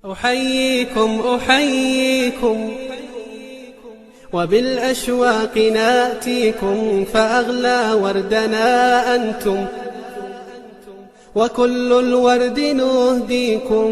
أحييكم أحييكم وبالأشواق ناتيكم، فأغلى وردنا أنتم وكل الورد نهديكم.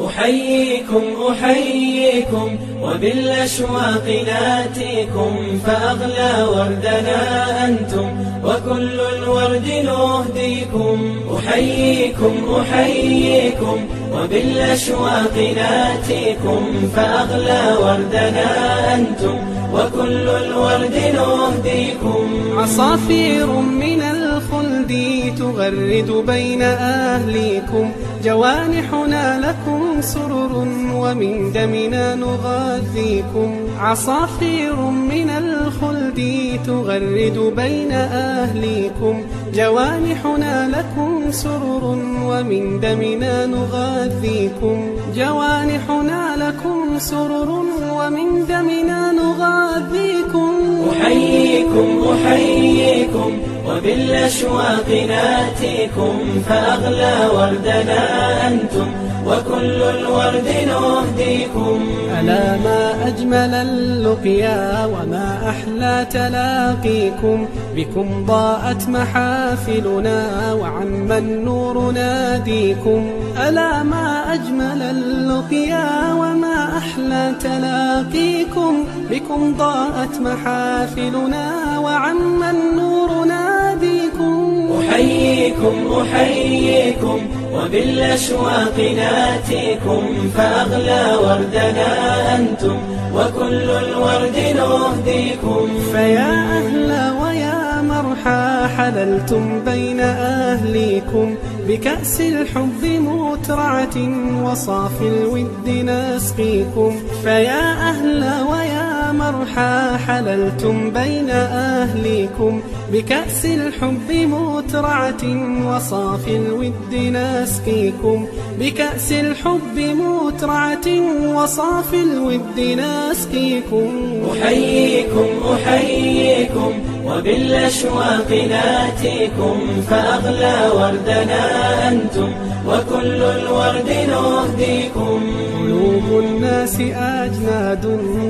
أحييكم أحييكم وبالأشواق ناتيكم، فأغلى وردنا أنتم وكل الورد نهديكم. أحييكم أحييكم وبالأشواق ناتيكم، فأغلى وردنا أنتم وكل الورد نهديكم. عصافير من الخلد تغرد بين أهليكم، جوانحنا لكم سرر ومن دمنا نغذيكم. عصافير من الخلد تغرد بين أهليكم، جوانحنا لكم سرر ومن دمنا نغذيكم. جوانحنا لكم سرر ومن دمنا نغذيكم. أحييكم أحييكم وبالأشواق ناتيكم، فأغلى وردنا أنتم وكل الورد نهديكم. ألا ما أجمل اللقيا وما أحلى تلاقيكم، بكم ضاءت محافلنا وعم النور ناديكم. ألا ما أجمل اللقيا وما أحلى تلاقيكم، بكم ضاءت محافلنا وعم النور ناديكم. أحييكم أحييكم وبالأشواق ناتيكم، فأغلى وردنا أنتم وكل الورد نهديكم. فيا أهلا ويا مرحى حللتم بين أهليكم، بكأس الحب مترعة وصافي الود نسقيكم. فيا أهلا ويا مرحى حللتم بين أهليكم، بكأس الحب مترعة وصافي الود نسقيكم. بكأس الحب مترعة وصافي الود نسقيكم. أحييكم أحييكم وبالأشواق ناتيكم، فأغلى وردنا أنتم وكل الورد نهديكم. قلوب الناس أجناد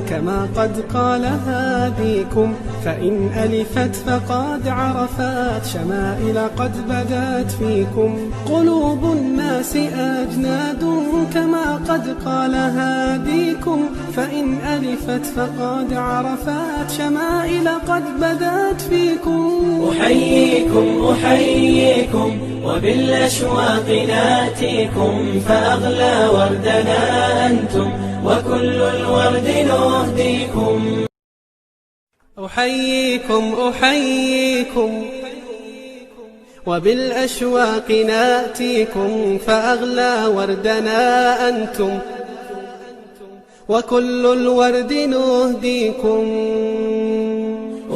كما قد قال هاديكم، فإن ألفت فقد عرفت شمائل قد بدت فيكم. قلوب الناس أجناد كما قد قال هاديكم، فإن ألفت فقد عرفت شمائل قد بدت فيكم. أحييكم أحييكم وبالأشواق ناتيكم، فأغلى وردنا أنتم وكل الورد نهديكم. أحييكم أحييكم وبالأشواق ناتيكم، فأغلى وردنا أنتم وكل الورد نهديكم.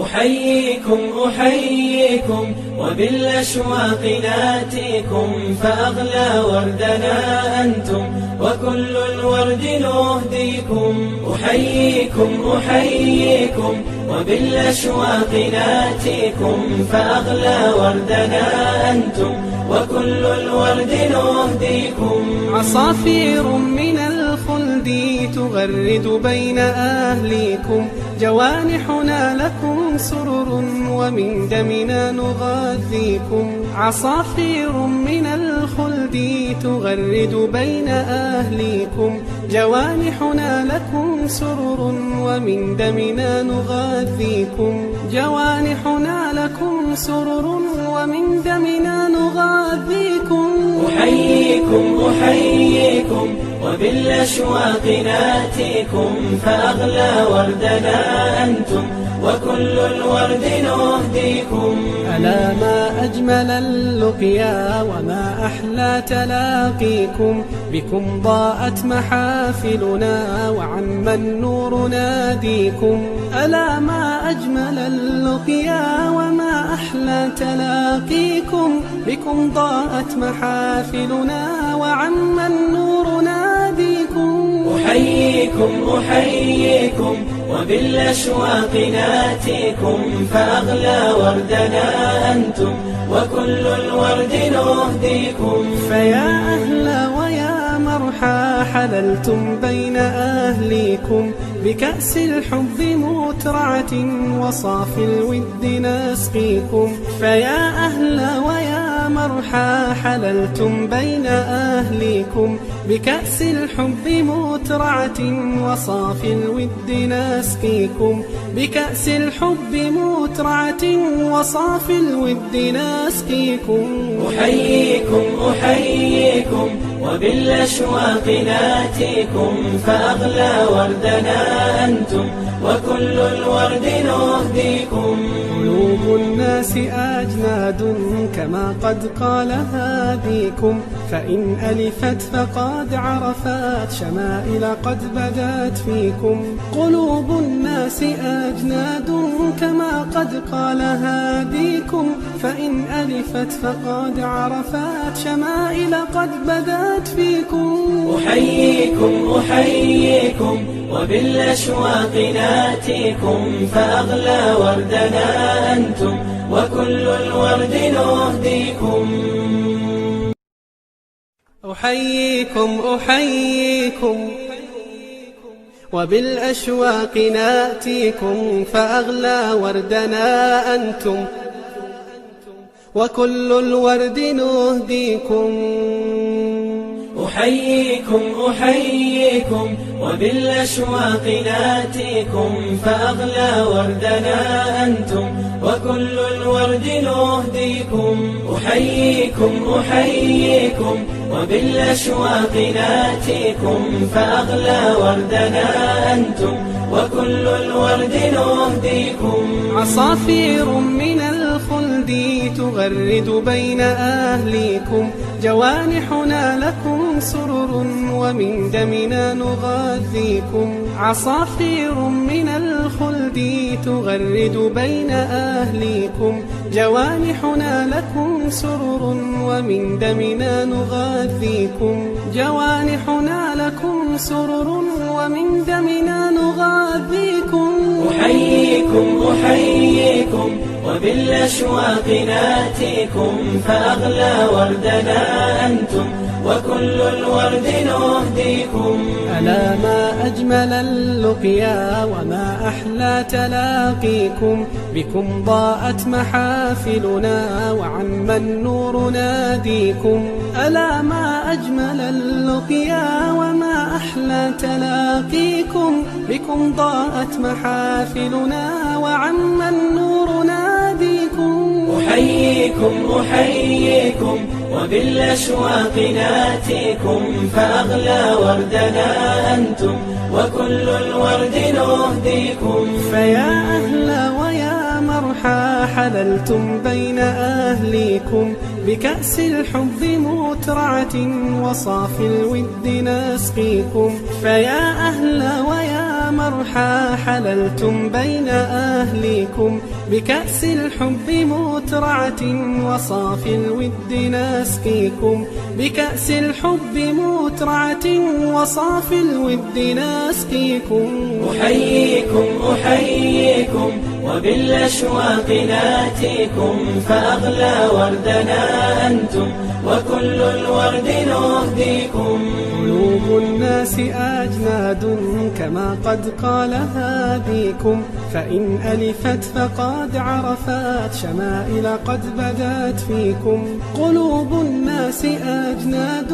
أحييكم أحييكم وبالأشواق ناتيكم، فأغلى وردنا أنتم وكل الورد نهديكم. أحييكم أحييكم وبالأشواق ناتيكم، فأغلى وردنا أنتم وكل الورد نهديكم. عصافير من الخلد تغرد بين أهليكم، جوانحنا لكم سرر ومن دمنا نغذيكم. عصافير من الخلد تغرد بين أهليكم، جوانحنا لكم سرر ومن دمنا نغذيكم. جوانحنا لكم سرر ومن دمنا نغذيكم. أحييكم أحييكم وبالأشواق ناتيكم، فأغلى وردنا أنتم وكل الورد نهديكم. ألا ما أجمل اللقيا وما أحلى تلاقيكم، بكم ضاءت محافلنا وعم النور ناديكم. ألا ما أجمل اللقيا وما أحلى تلاقيكم، بكم ضاءت محافلنا وعم النور ناديكم. أحييكم أحييكم وبالأشواق ناتيكم، فأغلى وردنا أنتم وكل الورد نهديكم. فيا أهلا ويا مرحبا حللتم بين أهليكم بكأس الحب مترعة وصافي الود نسقيكم. فيا أهل ويا مرحى حللتم بين أهليكم بكأس الحب مترعة وصافي الود نسقيكم. بكأس الحب مترعة وصافي الود نسقيكم. أحييكم أحييكم وبالأشواق ناتيكم، فأغلى وردنا أنتم وكل الورد نهديكم. قلوب الناس أجناد كما قد قال هاديكم، فإن ألفت فقد عرفت شمائل قد بدت فيكم. قلوب الناس أجناد كما قد قال هاديكم، فإن ألفت فقد عرفت شمائل قد بدت فيكم. أحييكم أحييكم وبالأشواق ناتيكم، فأغلى وردنا أنتم وكل الورد نهديكم. أحييكم أحييكم وبالأشواق ناتيكم، فأغلى وردنا أنتم وكل الورد نهديكم. أحييكم أحييكم وبالأشواق ناتيكم، فأغلى وردنا أنتم وكل الورد نهديكم. أحييكم أحييكم وبالأشواق ناتيكم، فأغلى وردنا أنتم وكل الورد نهديكم. عصافير من الخلد تغرد بين أهليكم، جوانحنا لكم سرر ومن دمنا نغذيكم. عصافير من الخلد تغرد بين أهليكم، جوانحنا لكم سرر ومن دمنا نغذيكم. جوانحنا لكم سرر ومن دمنا نغذيكم. أحييكم أحييكم وبالأشواق ناتيكم، فأغلى وردنا أنتم وكل الورد نهديكم. ألا ما أجمل اللقيا وما أحلى تلاقيكم، بكم ضاءت محافلنا وعم النور ناديكم. ألا ما أجمل اللقيا وما أحلى تلاقيكم، بكم ضاءت محافلنا وعم النور ناديكم. أحييكم أحييكم وبالأشواق ناتيكم، فأغلى وردنا أنتم وكل الورد نهديكم. فيا أهل ويا مرحى حللتم بين أهليكم بكأس الحب مترعة وصافي الود نسقيكم. فيا أهل ويا مرحى حللتم بين أهليكم بكأس الحب مترعة وصافي الود نسقيكم. بكأس الحب مترعة وصافي الود نسقيكم. أحييكم أحييكم وبالأشواق ناتيكم، فأغلى وردنا أنتم وكل الورد نهديكم. قلوب الناس أجناد كما قد قال هاديكم، فإن ألفت فقد عرفت شمائل قد بدت فيكم. قلوب الناس أجناد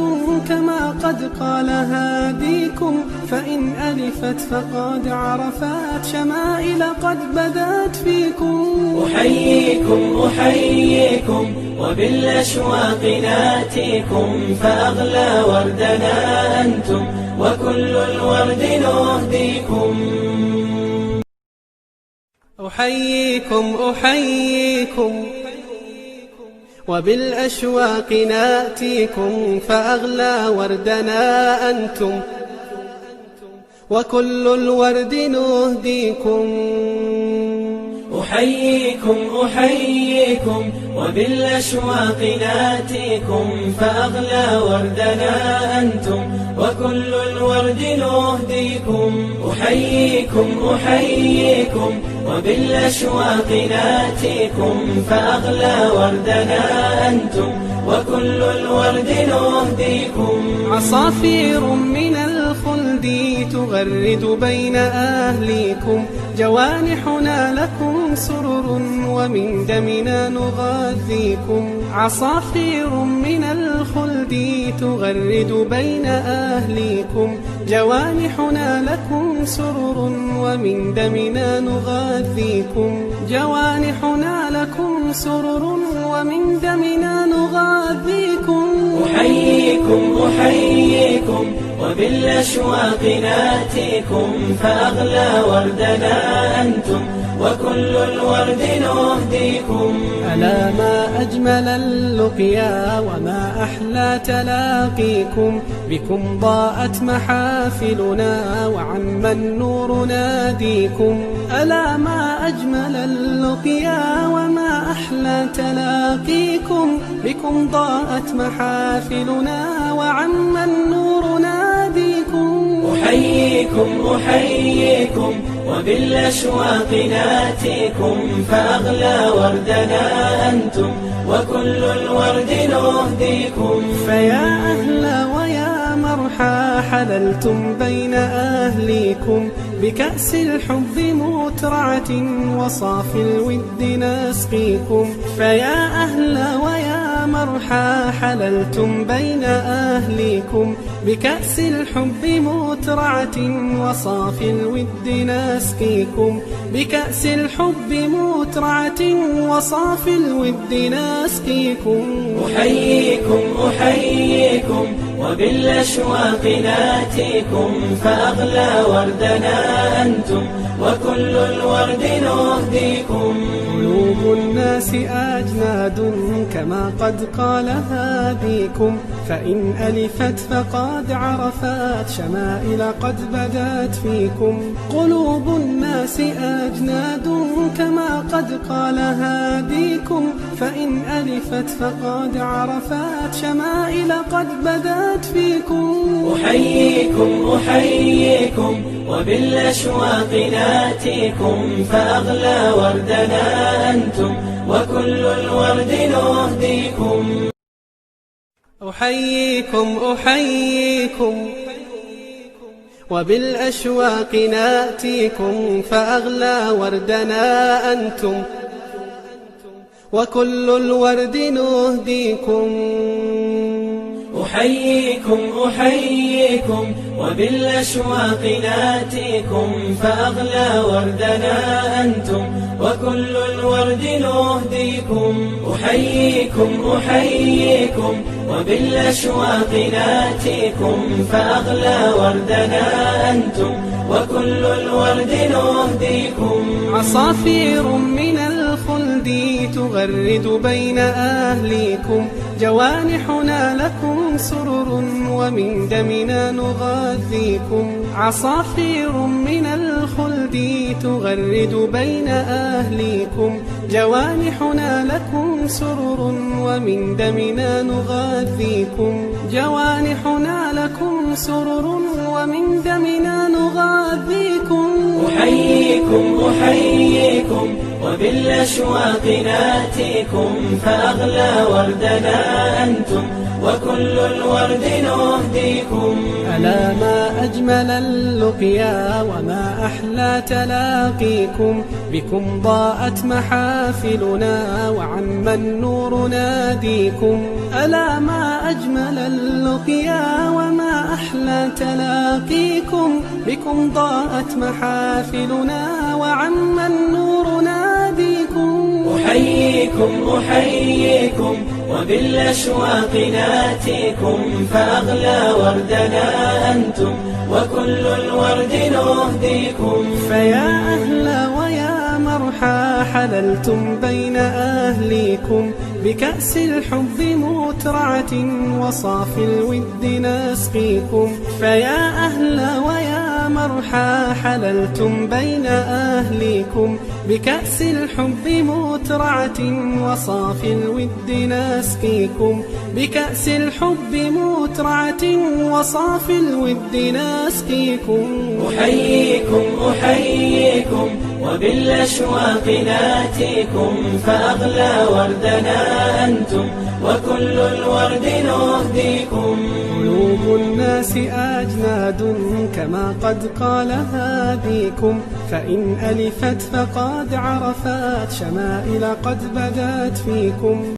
كما قد قال هاديكم، فإن ألفت فقد عرفت شمائل قد بدت فيكم. أحييكم أحييكم وبالأشواق ناتيكم، فأغلى وردنا أنتم وكل الورد نهديكم. أحييكم أحييكم وبالأشواق ناتيكم، فأغلى وردنا أنتم وكل الورد نهديكم. أحييكم أحييكم وبالأشواق ناتيكم، فأغلى وردنا أنتم وكل الورد نهديكم. أحييكم أحييكم وبالأشواق ناتيكم فأغلى وردنا أنتم وكل الورد نهديكم. عصافير من الخلد تغرد بين أهليكم، جوانحنا لكم سرر ومن دمنا نغذيكم. عصافير من الخلد تغرد بين أهليكم، جوانحنا لكم سرر ومن دمنا نغذيكم. جوانحنا لكم سرر ومن دمنا نغذيكم. أحييكم أحييكم وبالأشواق ناتيكم فأغلى وردنا أنتم وكل الورد نهديكم. ألا ما أجمل اللقيا وما أحلى تلاقيكم، بكم ضاءت محافلنا وعم النور ناديكم. ألا ما أجمل اللقيا وما أحلى تلاقيكم، بكم ضاءت محافلنا وعم النور ناديكم. أحييكم أحييكم وبالأشواق ناتيكم فأغلى وردنا أنتم وكل الورد نهديكم. فيا أهلا ويا مرحى حللتم بين أهليكم، بكأس الحب مترعة وصافي الود نسقيكم. فيا أهلا ويا مرحى حللتم بين أهليكم، بكأس الحب مترعة وصافي الود نسقيكم. بكأس الحب مترعة وصافي الود نسقيكم. أحييكم أحييكم وبالأشواق ناتيكم فأغلى وردنا أنتم وكل الورد نهديكم. قلوب الناس أجناد كما قد قال هاديكم، فإن ألفت فقد عرفت شمائل قد بدت فيكم. قلوب الناس أجناد كما قد قال هاديكم، فإن ألفت فقد عرفت شمائل قد بدت فيكم. أحييكم أحييكم وبالأشواق ناتيكم فأغلى وردنا أنتم وكل الورد نهديكم. أحييكم أحييكم وبالأشواق ناتيكم فأغلى وردنا أنتم وكل الورد نهديكم. أحييكم أحييكم وبالأشواق ناتيكم فأغلى وردنا أنتم وكل الورد نهديكم. أحييكم أحييكم وبالأشواق ناتيكم فأغلى وردنا أنتم وكل الورد نهديكم. عصافير من الخلد تغرد بين أهليكم، جوانحنا لكم سرر ومن دمنا نغذيكم. عصافير من الخلد تغرد بين أهليكم، جوانحنا لكم سرر ومن دمنا نغذيكم. جوانحنا لكم سرر ومن دمنا نغذيكم. أحييكم أحييكم وبالأشواق ناتيكم فأغلى وردنا أنتم وكل الورد نهديكم. ألا ما أجمل اللقيا وما أحلى تلاقيكم، بكم ضاءت محافلنا وعم النور ناديكم. ألا ما أجمل اللقيا وما أحلى تلاقيكم، بكم ضاءت محافلنا وعم النور ناديكم. أحييكم أحييكم وبالأشواق ناتيكم فأغلى وردنا أنتم وكل الورد نهديكم. فيا أهلا ويا مرحى حللتم بين أهليكم، بكأس الحب مترعة وصافي الود نسقيكم. فيا أهلا ويا مرحى حللتم بين أهليكم بكأس الحب مترعة وصافي الود نسقيكم بكأس الحب مترعة وصافي الود نسقيكم أحييكم أحييكم وبالأشواق ناتيكم فأغلى وردنا أنتم وكل الورد نهديكم قلوب الناس أجناد كما قد قال هاديكم فإن ألفت فقد عرفت شمائل قد بدت فيكم